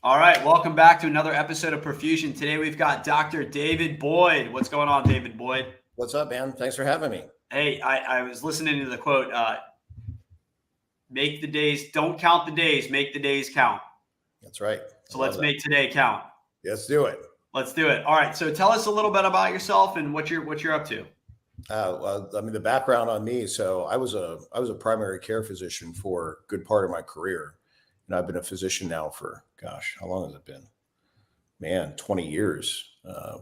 All right, welcome back to another episode of Perfusion. Today we've got Dr. David Boyd. What's going on, David Boyd? What's up, man? Thanks for having me. Hey, I was listening to the quote, make the days, don't count the days, make the days count. That's right. So let's make today count. Let's do it. Let's do it. All right, so tell us a little bit about yourself and what you're up to. Well, I mean, the background on me. So I was a primary care physician for a good part of my career. And I've been a physician now for, gosh, how long has it been? Man, 20 years,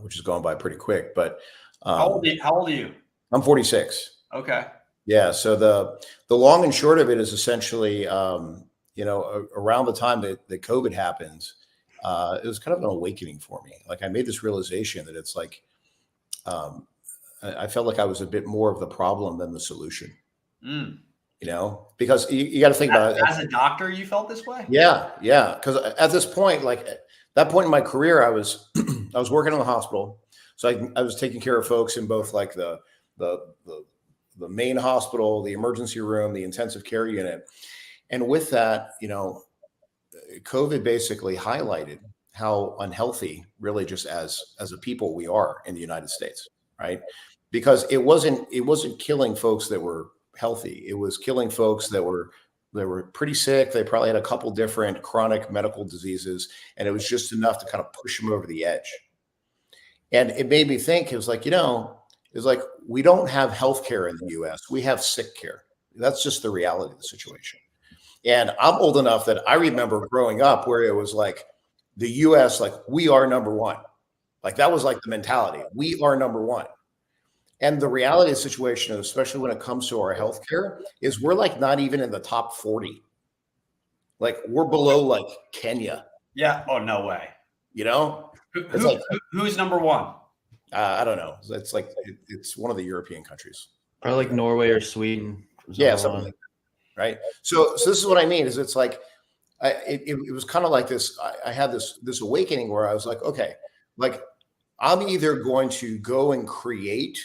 which has gone by pretty quick. But how old are you? I'm 46. Okay. Yeah. So the long and short of it is essentially, around the time that COVID happened, it was kind of an awakening for me. Like I made this realization that it's like, I felt like I was a bit more of the problem than the solution. Because you got to think about it. As a doctor, you felt this way? Yeah. Because at this point, like at that point in my career, I was I was working in the hospital, so I was taking care of folks in both like the main hospital, the emergency room, the intensive care unit, and with that, COVID basically highlighted how unhealthy, really, just as a people we are in the United States, right? Because it wasn't killing folks that were healthy. It was killing folks that were pretty sick. They probably had a couple different chronic medical diseases, and it was just enough to kind of push them over the edge. And it made me think, it was like, we don't have healthcare in the US. We have sick care. That's just the reality of the situation. And I'm old enough that I remember growing up where it was like the US, like we are number one. Like that was like the mentality. We are number one. And the reality of the situation, especially when it comes to our healthcare, is we're like not even in the top 40. Like we're below like Kenya. Yeah. Oh, no way. Who's number one? I don't know. It's like it's one of the European countries. Probably like Norway or Sweden. Yeah, something like that, right? So this is what I mean. Is it's like it was kind of like this. I had this awakening where I was like, okay, like I'm either going to go and create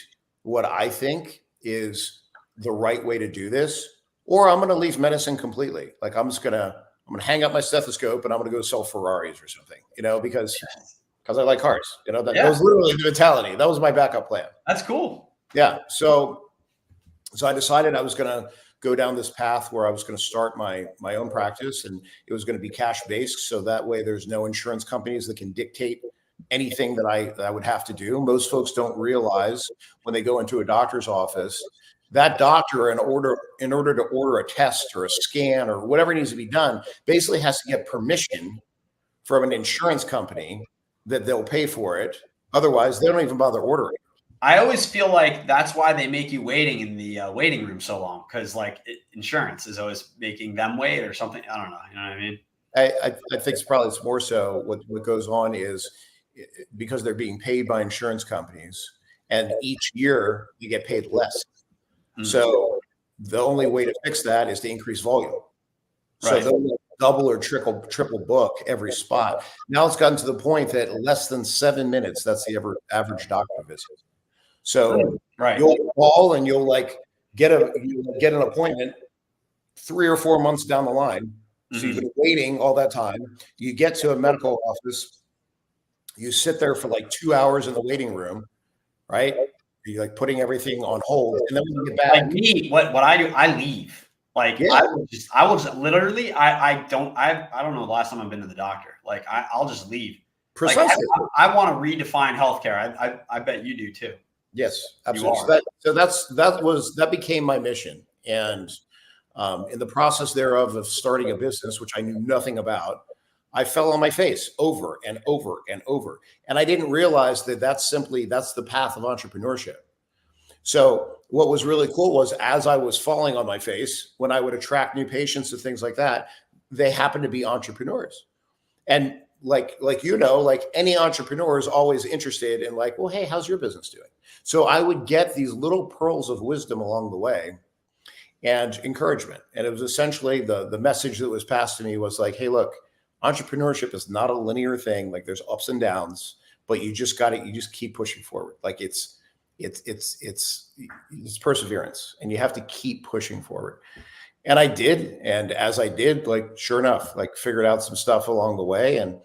what I think is the right way to do this, or I'm going to leave medicine completely. Like I'm going to hang up my stethoscope and I'm going to go sell Ferraris or something, because I like cars, that was literally the mentality. That was my backup plan. That's cool. Yeah. So I decided I was going to go down this path where I was going to start my own practice, and it was going to be cash based. So that way there's no insurance companies that can dictate anything that I would have to do. Most folks don't realize when they go into a doctor's office, that doctor, in order to order a test or a scan or whatever needs to be done, basically has to get permission from an insurance company that they'll pay for it. Otherwise, they don't even bother ordering. I always feel like that's why they make you waiting in the waiting room so long, because insurance is always making them wait or something. I don't know. You know what I mean? I think it's more so what goes on is because they're being paid by insurance companies, and each year you get paid less. Mm-hmm. So the only way to fix that is to increase volume. Right. So they'll double or triple book every spot. Now it's gotten to the point that less than 7 minutes, that's the average doctor visit. So you'll call and you'll get an appointment 3 or 4 months down the line. Mm-hmm. So you've been waiting all that time. You get to a medical office. You sit there for like 2 hours in the waiting room, right? You're like putting everything on hold, and then when you get back, like me, what I do, I leave. Like I will just literally, I don't know the last time I've been to the doctor. Like I'll just leave. Precisely. Like, I want to redefine healthcare. I bet you do too. Yes, absolutely. That became my mission, and in the process thereof of starting a business, which I knew nothing about, I fell on my face over and over and over. And I didn't realize that's the path of entrepreneurship. So what was really cool was as I was falling on my face, when I would attract new patients and things like that, they happened to be entrepreneurs. And like any entrepreneur is always interested in well, hey, how's your business doing? So I would get these little pearls of wisdom along the way and encouragement. And it was essentially the message that was passed to me was like, hey, look, entrepreneurship is not a linear thing. Like there's ups and downs, but you just keep pushing forward. Like it's perseverance, and you have to keep pushing forward. And I did. And as I did, like, sure enough, like, figured out some stuff along the way. And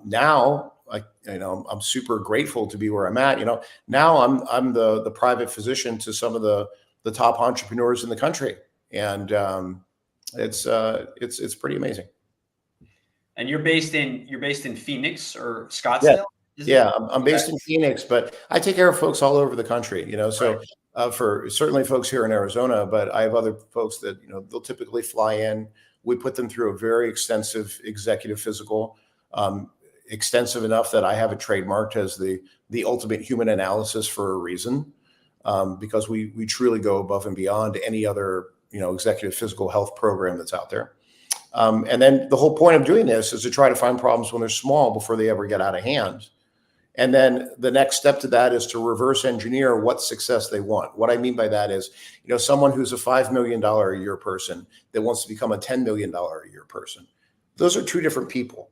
now, like, I'm super grateful to be where I'm at. Now I'm the private physician to some of the top entrepreneurs in the country. And it's pretty amazing. And you're based in Phoenix or Yeah. Scottsdale? Yeah, I'm based in Phoenix, but I take care of folks all over the country, so for certainly folks here in Arizona, but I have other folks that, they'll typically fly in. We put them through a very extensive executive physical, extensive enough that I have it trademarked as the ultimate human analysis for a reason, because we truly go above and beyond any other, executive physical health program that's out there. And then the whole point of doing this is to try to find problems when they're small before they ever get out of hand. And then the next step to that is to reverse engineer what success they want. What I mean by that is, someone who's a $5 million a year person that wants to become a $10 million a year person. Those are two different people.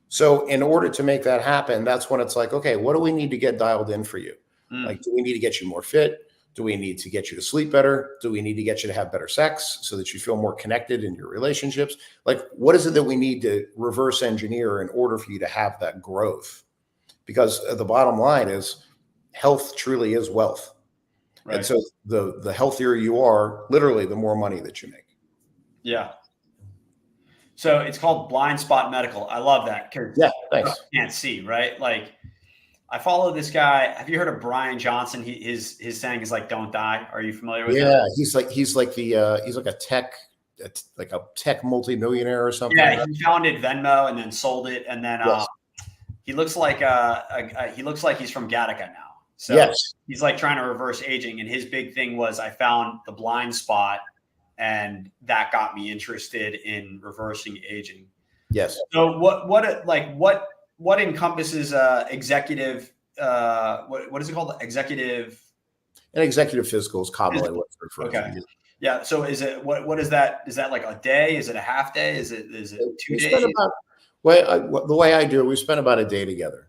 So in order to make that happen, that's when it's like, okay, what do we need to get dialed in for you? Like, do we need to get you more fit? Do we need to get you to sleep better? Do we need to get you to have better sex so that you feel more connected in your relationships? Like, what is it that we need to reverse engineer in order for you to have that growth? Because the bottom line is health truly is wealth. Right. And so the healthier you are, literally, the more money that you make. Yeah. So it's called Blindspot Medical. I love that. Yeah, thanks. You can't see, right? Like, I follow this guy. Have you heard of Brian Johnson? His saying is like, "Don't die." Are you familiar with him? Yeah, he's like a tech multimillionaire or something. Yeah, he founded Venmo and then sold it, and then yes. He looks like he's from Gattaca now. So yes. He's like trying to reverse aging. And his big thing was, I found the blind spot, and that got me interested in reversing aging. Yes. So what encompasses executive, what is it called? Executive. An executive physical is commonly what's referred to. Yeah. So is it, what is that? Is that like a day? Is it a half day? Is it 2 days? The way I do it, we spend about a day together,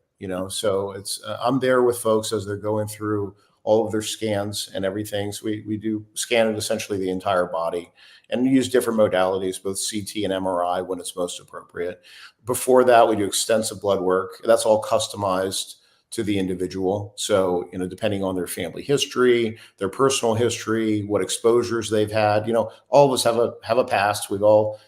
so it's, I'm there with folks as they're going through all of their scans and everything. So we do scan it essentially the entire body and use different modalities, both CT and MRI when it's most appropriate. Before that, we do extensive blood work. That's all customized to the individual. So, depending on their family history, their personal history, what exposures they've had, all of us have a past. We've all,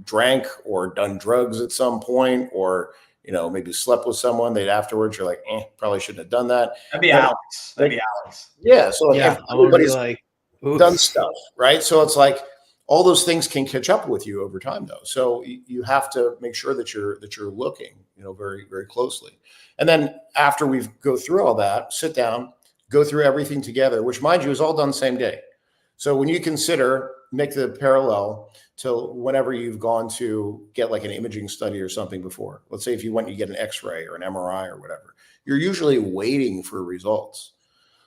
drank or done drugs at some point, or, maybe slept with someone that afterwards you're like, probably shouldn't have done that. That'd be Alex. Yeah. So everybody's done stuff, right? So it's like all those things can catch up with you over time, though. So you have to make sure that you're looking, very, very closely. And then after we go through all that, sit down, go through everything together, which, mind you, is all done same day. So when you make the parallel to whenever you've gone to get like an imaging study or something before, let's say if you went, you get an X-ray or an MRI or whatever, you're usually waiting for results.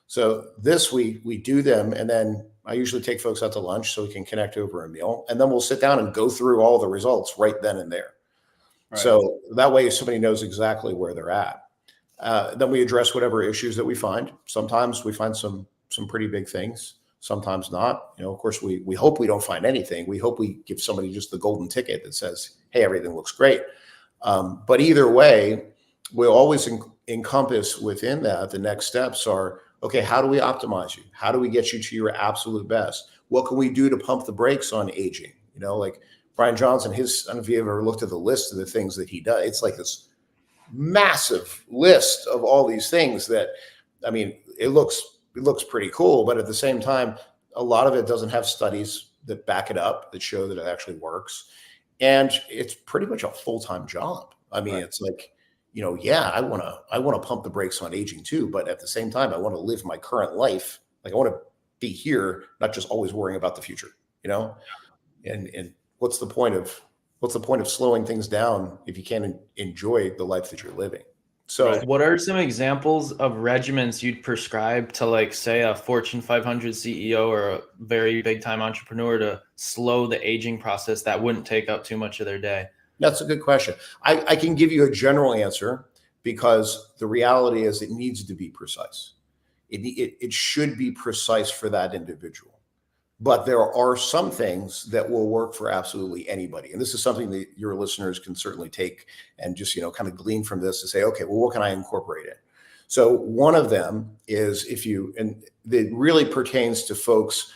So this we do them, and then I usually take folks out to lunch so we can connect over a meal, and then we'll sit down and go through all the results right then and there. Right. So that way somebody knows exactly where they're at. Then we address whatever issues that we find. Sometimes we find some pretty big things. Sometimes not. Of course, we hope we don't find anything. We hope we give somebody just the golden ticket that says, hey, everything looks great. But either way, we'll always encompass within that, the next steps are, okay, how do we optimize you? How do we get you to your absolute best? What can we do to pump the brakes on aging? Like Brian Johnson, I don't know if you ever looked at the list of the things that he does. It's like this massive list of all these things that, it looks pretty cool, but at the same time, a lot of it doesn't have studies that back it up, that show that it actually works. And it's pretty much a full-time job. Right. It's like, I want to pump the brakes on aging too, but at the same time, I want to live my current life. Like, I want to be here, not just always worrying about the future, and what's the point of slowing things down if you can't enjoy the life that you're living? So what are some examples of regimens you'd prescribe to, like, say, a Fortune 500 CEO or a very big time entrepreneur to slow the aging process that wouldn't take up too much of their day? That's a good question. I can give you a general answer, because the reality is it needs to be precise. It should be precise for that individual. But there are some things that will work for absolutely anybody. And this is something that your listeners can certainly take and just, kind of glean from this to say, okay, well, what can I incorporate in? So one of them is and it really pertains to folks,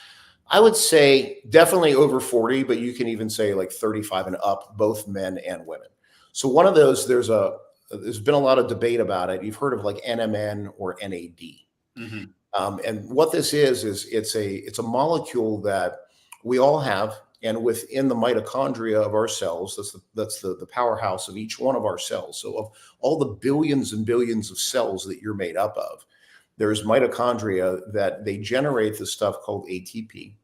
I would say definitely over 40, but you can even say like 35 and up, both men and women. So one of those, there's been a lot of debate about it. You've heard of like NMN or NAD. Mm-hmm. And what this is it's a molecule that we all have, and within the mitochondria of our cells, that's the powerhouse of each one of our cells. So of all the billions and billions of cells that you're made up of, there's mitochondria that they generate this stuff called ATP.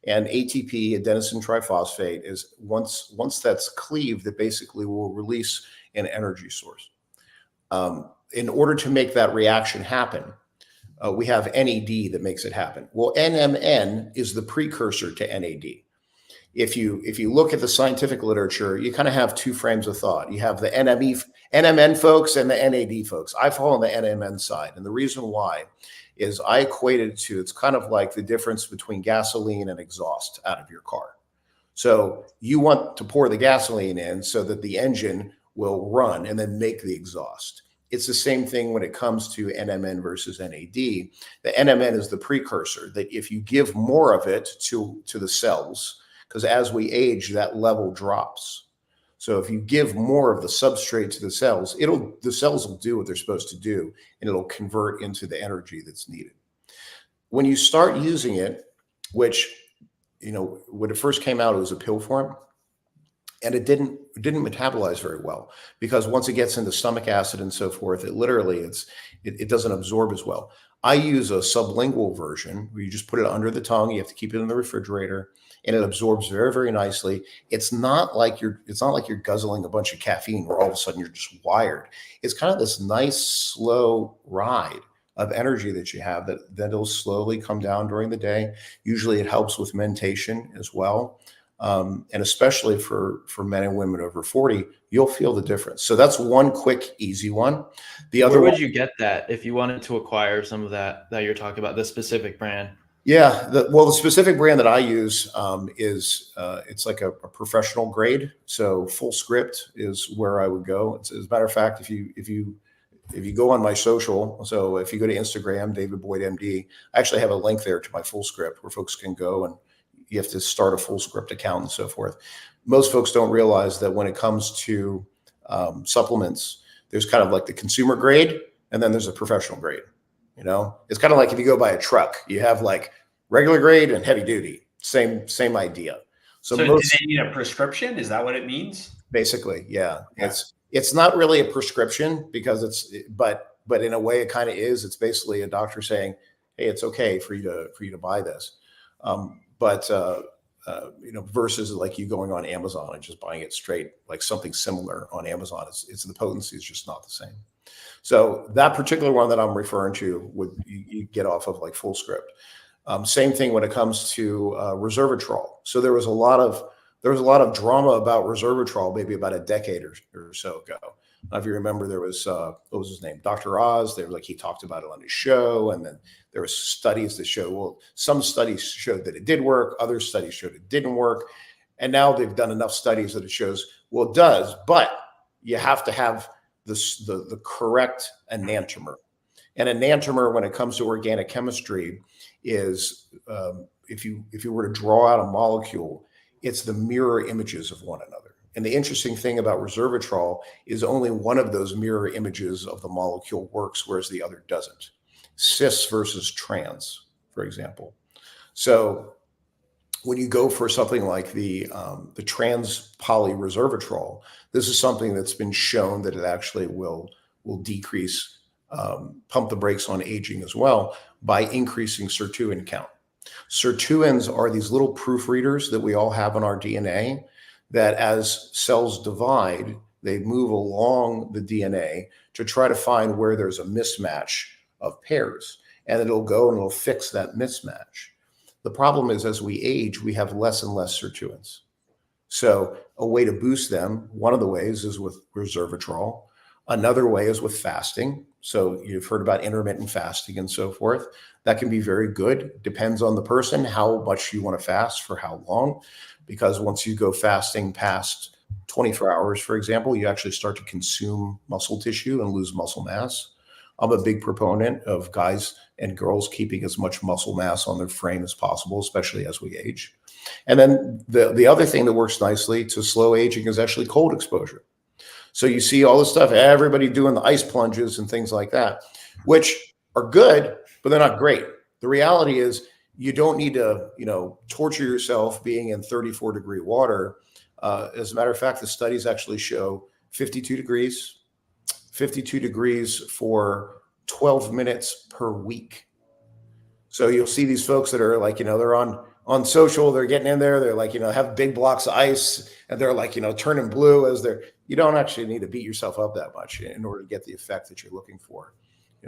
And ATP, adenosine triphosphate, is once that's cleaved, it basically will release an energy source. In order to make that reaction happen, we have NAD that makes it happen. Well, NMN is the precursor to NAD. If you look at the scientific literature, you kind of have two frames of thought. You have the NMN folks and the NAD folks. I fall on the NMN side. And the reason why is I equate it to, it's kind of like the difference between gasoline and exhaust out of your car. So you want to pour the gasoline in so that the engine will run and then make the exhaust. It's the same thing when it comes to NMN versus NAD. The NMN is the precursor, that if you give more of it to the cells, because as we age, that level drops. So if you give more of the substrate to the cells, the cells will do what they're supposed to do, and it'll convert into the energy that's needed. When you start using it, which, when it first came out, it was a pill form. And it didn't metabolize very well, because once it gets into stomach acid and so forth, it doesn't absorb as well. I use a sublingual version where you just put it under the tongue. You have to keep it in the refrigerator, and it absorbs very, very nicely. It's not like you're guzzling a bunch of caffeine where all of a sudden you're just wired. It's kind of this nice, slow ride of energy that you have that it'll slowly come down during the day. Usually it helps with mentation as well. And especially for men and women over 40, you'll feel the difference. So that's one quick, easy one. The other Where would you get that if you wanted to acquire some of that you're talking about, the specific brand? Yeah, the specific brand that I use is it's like a professional grade. So Full Script is where I would go. As a matter of fact, if you go on my social, so if you go to Instagram, David Boyd MD, I actually have a link there to my Full Script where folks can go, and you have to start a Full Script account and so forth. Most folks don't realize that when it comes to supplements, there's kind of like the consumer grade, and then there's a professional grade. It's kind of like if you go buy a truck, you have like regular grade and heavy duty. Same idea. So do they need a prescription? Is that what it means? Basically, yeah. It's not really a prescription, because but in a way it kind of is. It's basically a doctor saying, hey, it's okay for you to buy this. Versus like you going on Amazon and just buying it straight, like something similar on Amazon. It's the potency is just not the same. So that particular one that I'm referring to you get off of like Full Script. Same thing when it comes to resveratrol. So there was a lot of drama about resveratrol maybe about a decade or so ago. If you remember, there was what was his name, Dr. Oz. He talked about it on his show, and then there was studies that show, well, some studies showed that it did work, other studies showed it didn't work, and now they've done enough studies that it shows, well, it does, but you have to have the correct enantiomer. And enantiomer, when it comes to organic chemistry, is if you were to draw out a molecule, it's the mirror images of one another. And the interesting thing about resveratrol is only one of those mirror images of the molecule works, whereas the other doesn't. Cis versus trans, for example. So when you go for something like the trans polyresveratrol, this is something that's been shown that it actually will decrease, pump the brakes on aging as well by increasing sirtuin count. Sirtuins are these little proofreaders that we all have in our DNA, that as cells divide, they move along the DNA to try to find where there's a mismatch of pairs, and it'll go and it'll fix that mismatch. The problem is, as we age, we have less and less sirtuins. So a way to boost them, one of the ways is with resveratrol. Another way is with fasting. So you've heard about intermittent fasting and so forth. That can be very good. Depends on the person, how much you want to fast for how long. Because once you go fasting past 24 hours, for example, you actually start to consume muscle tissue and lose muscle mass. I'm a big proponent of guys and girls keeping as much muscle mass on their frame as possible, especially as we age. And then the other thing that works nicely to slow aging is actually cold exposure. So you see all this stuff, everybody doing the ice plunges and things like that, which are good, but they're not great. The reality is you don't need to, torture yourself being in 34-degree water. As a matter of fact, the studies actually show 52 degrees for 12 minutes per week. So you'll see these folks that are like, they're on social, they're getting in there, they're like, have big blocks of ice and they're like, turning blue as you don't actually need to beat yourself up that much in order to get the effect that you're looking for.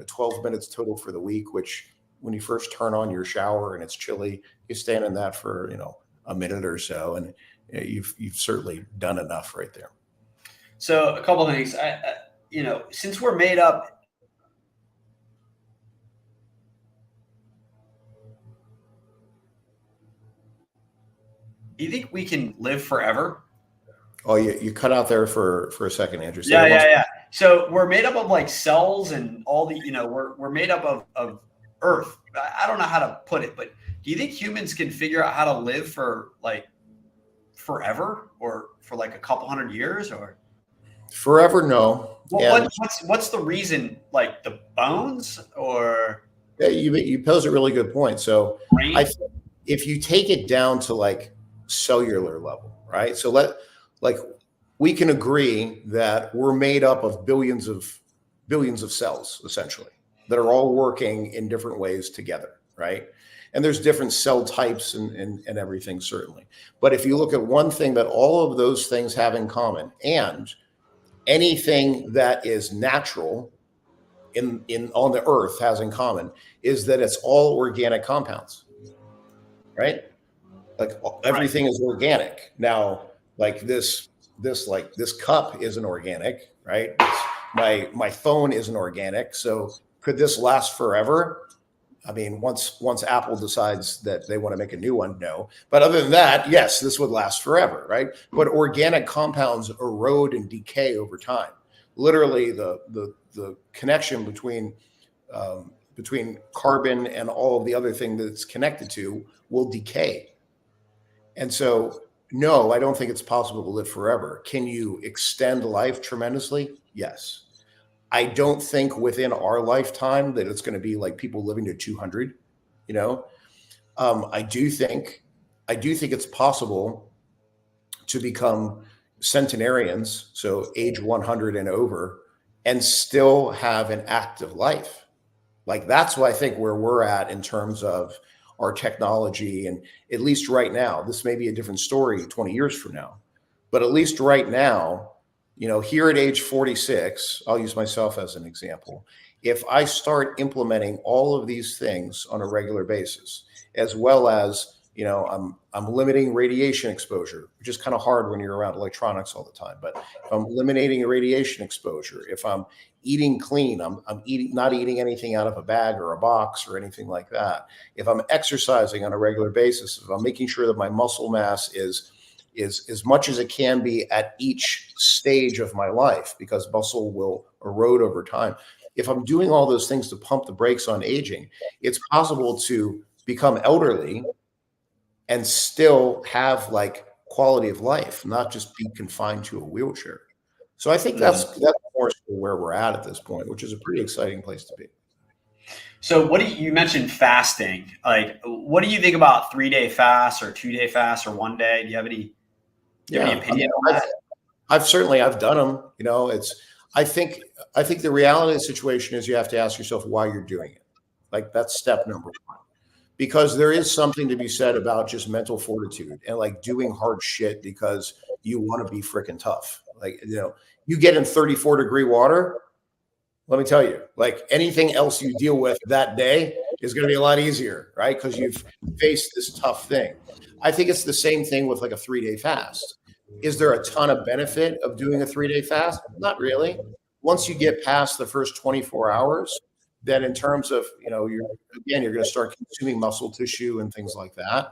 12 minutes total for the week, which when you first turn on your shower and it's chilly, you stand in that for, a minute or so. And you've certainly done enough right there. So a couple of things, since we're made up, do you think we can live forever? Oh, you cut out there for a second, Andrew. Yeah. So we're made up of like cells and all the, we're made up of earth. I don't know how to put it, but do you think humans can figure out how to live for like forever or for like a couple hundred years or? Forever, no. What's the reason? Like the bones or? Yeah, you pose a really good point. So if you take it down to like cellular level, right? So we can agree that we're made up of billions of cells essentially that are all working in different ways together, right? And there's different cell types and everything certainly. But if you look at one thing that all of those things have in common, and anything that is natural on the earth has in common, is that it's all organic compounds, right? Like everything is organic. Now, like this cup isn't organic, right? My phone isn't organic. So could this last forever? I mean, once Apple decides that they want to make a new one, no. But other than that, yes, this would last forever, right? But organic compounds erode and decay over time. Literally, the connection between carbon and all of the other thing that it's connected to will decay. And so, no, I don't think it's possible to live forever. Can you extend life tremendously? Yes. I don't think within our lifetime that it's going to be like people living to 200, I do think it's possible to become centenarians, so age 100 and over, and still have an active life. Like that's what I think where we're at in terms of our technology. And at least right now, this may be a different story 20 years from now, but at least right now, here at age 46, I'll use myself as an example. If I start implementing all of these things on a regular basis, as well as, I'm limiting radiation exposure, which is kind of hard when you're around electronics all the time. But if I'm eliminating radiation exposure, if I'm eating clean, I'm not eating anything out of a bag or a box or anything like that. If I'm exercising on a regular basis, if I'm making sure that my muscle mass is as much as it can be at each stage of my life, because muscle will erode over time. If I'm doing all those things to pump the brakes on aging, it's possible to become elderly and still have like quality of life, not just be confined to a wheelchair. So I think that's more where we're at this point, which is a pretty exciting place to be. So you mentioned fasting. Like, what do you think about 3-day fast or 2-day fast or 1 day? Do you have any opinion on that? I've done them. I think the reality of the situation is you have to ask yourself why you're doing it. Like that's step number one, because there is something to be said about just mental fortitude and like doing hard shit because you want to be freaking tough. Like, you get in 34-degree water. Let me tell you, like anything else you deal with that day is going to be a lot easier, right? Because you've faced this tough thing. I think it's the same thing with like a 3-day fast. Is there a ton of benefit of doing a 3-day fast? Not really. once you get past the first 24 hours, then in terms of, you're going to start consuming muscle tissue and things like that.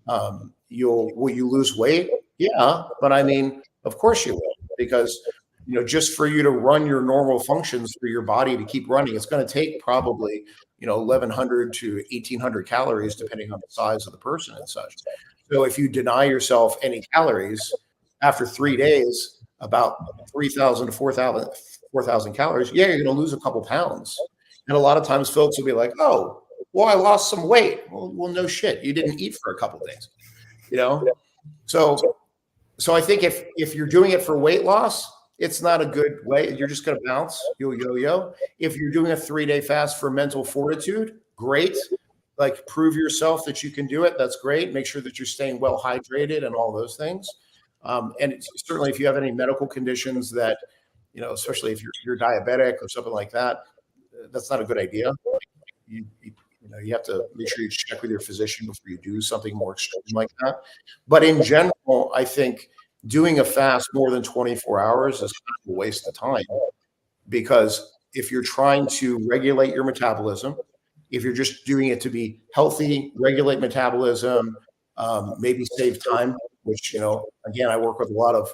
Will you lose weight? Yeah, but I mean, of course you will, because just for you to run your normal functions for your body to keep running, it's going to take probably 1,100 to 1,800 calories, depending on the size of the person and such. So if you deny yourself any calories after 3 days, about 3,000 to 4,000 calories, yeah, you're going to lose a couple pounds. And a lot of times folks will be like, oh, well, I lost some weight. Well, no shit. You didn't eat for a couple of days, So I think if you're doing it for weight loss, it's not a good way. You're just going to bounce. You'll yo-yo. If you're doing a 3-day fast for mental fortitude, great. Like, prove yourself that you can do it. That's great. Make sure that you're staying well hydrated and all those things. And certainly if you have any medical conditions that, especially if you're diabetic or something like that, that's not a good idea. You have to make sure you check with your physician before you do something more extreme like that. But in general, I think doing a fast more than 24 hours is kind of a waste of time, because if you're trying to regulate your metabolism, if you're just doing it to be healthy, regulate metabolism, maybe save time, which, again, I work with a lot of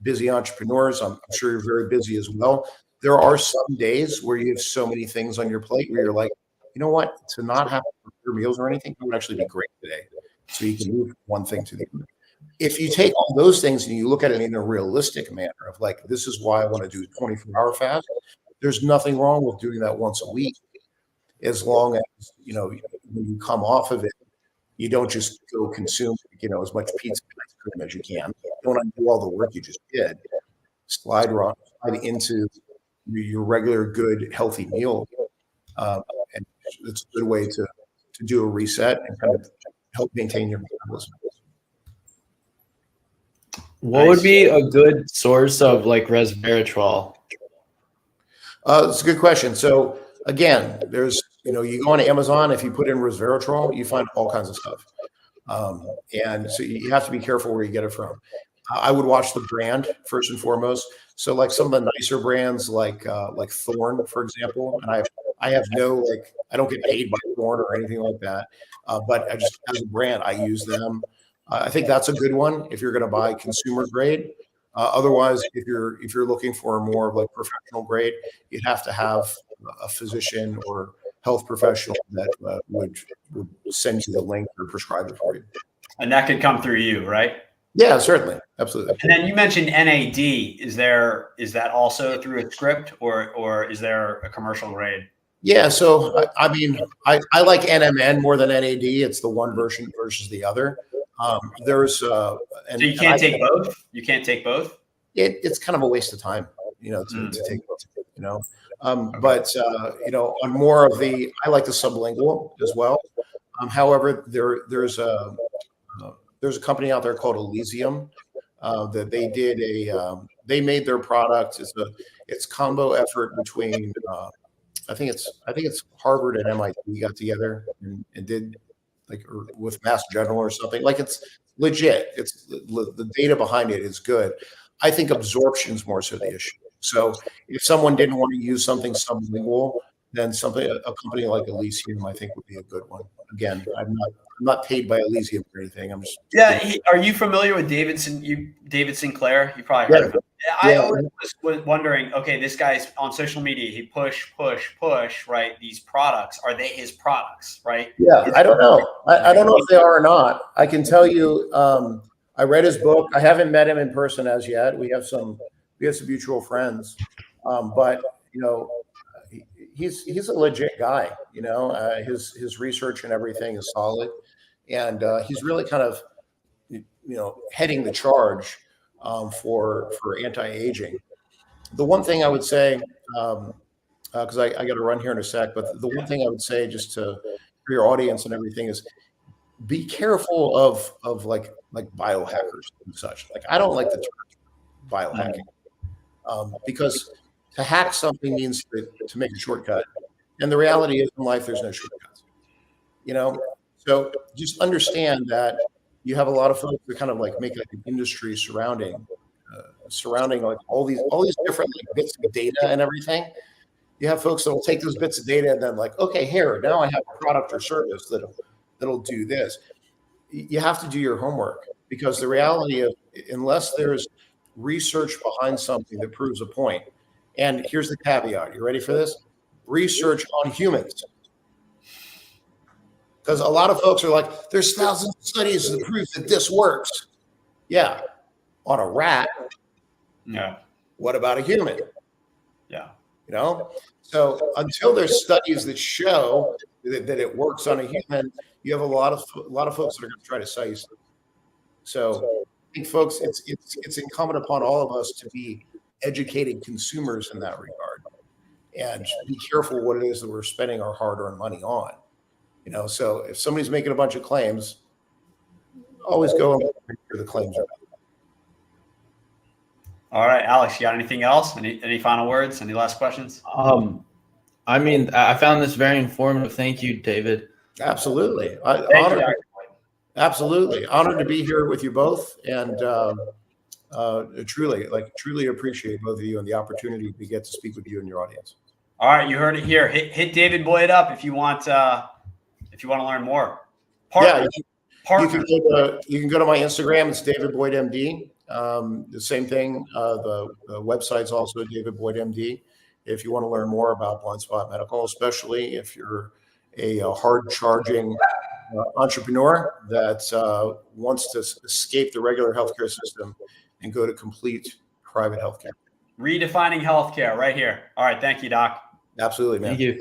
busy entrepreneurs. I'm sure you're very busy as well. There are some days where you have so many things on your plate where you're like, you know what, to not have to prepare meals or anything would actually be great today. So you can move one thing to the other. If you take all those things and you look at it in a realistic manner of like, this is why I want to do a 24-hour fast, there's nothing wrong with doing that once a week, as long as, when you come off of it, you don't just go consume, as much pizza and ice cream as you can. Don't undo all the work you just did. Slide into your regular, good, healthy meal. And it's a good way to do a reset and kind of help maintain your metabolism. What would be a good source of like resveratrol? It's a good question. So again, there's, you go on Amazon, if you put in resveratrol, you find all kinds of stuff. And so you have to be careful where you get it from. I would watch the brand first and foremost. So like some of the nicer brands, like Thorne, for example, and I have no, I don't get paid by Thorne or anything like that. But I just, as a brand, I use them. I think that's a good one if you're going to buy consumer grade. Otherwise, if you're looking for a more like professional grade, you'd have to have a physician or health professional that would send you the link or prescribe it for you. And that could come through you, right? Yeah, certainly. Absolutely. And then you mentioned NAD. Is that also through a script or is there a commercial grade? Yeah. So, I mean, I like NMN more than NAD. It's the one version versus the other. So you can't take both? You can't take both? It's kind of a waste of time, to take both, But, on more of I like the sublingual as well. However, there's a company out there called Elysium that they made their product. It's combo effort between, I think it's Harvard and MIT got together and did with Mass General or something. Like, it's legit. It's the data behind it is good. I think absorption is more so the issue. So if someone didn't want to use something sublingual, then a company like Elysium, I think, would be a good one. Again, I'm not paid by Elysium or anything. I'm just Are you familiar with David Sinclair? You probably heard of him. I always was wondering, okay, this guy's on social media. He push, right? These products, are they his products, right? Yeah, I don't know. I don't know if they are or not. I can tell you, I read his book. I haven't met him in person as yet. We have some mutual friends, but he's a legit guy. His research and everything is solid, and he's really kind of heading the charge for anti-aging. The one thing I would say, because I got to run here in a sec, but the one thing I would say just for your audience and everything is be careful of like biohackers and such. Like, I don't like the term biohacking because to hack something means to make a shortcut. And the reality is in life, there's no shortcuts, So just understand that you have a lot of folks that kind of like make an industry surrounding surrounding like all these different like, bits of data and everything. You have folks that will take those bits of data and then like, okay, here now I have a product or service that'll do this. You have to do your homework, because the reality of, unless there's research behind something that proves a point, and here's the caveat, you ready for this? Research on humans. Because a lot of folks are like, there's thousands of studies that prove that this works. Yeah, on a rat. Yeah. What about a human? Yeah. You know, so until there's studies that show that it works on a human, you have a lot of folks that are going to try to sell you stuff. So I think, folks, it's incumbent upon all of us to be educated consumers in that regard, and be careful what it is that we're spending our hard-earned money on. You know, so if somebody's making a bunch of claims, always go and make sure the claims are. All right, Alex, you got anything else? Any final words? Any last questions? I mean, I found this very informative. Thank you, David. Absolutely. Absolutely. Honored to be here with you both, and truly appreciate both of you and the opportunity to get to speak with you and your audience. All right, you heard it here. Hit David Boyd up if you want to learn more. You can go to my Instagram. It's David Boyd MD. The same thing. The website's also David Boyd MD. If you want to learn more about Blindspot Medical, especially if you're a hard-charging entrepreneur that wants to escape the regular healthcare system and go to complete private healthcare. Redefining healthcare right here. All right. Thank you, Doc. Absolutely, man. Thank you.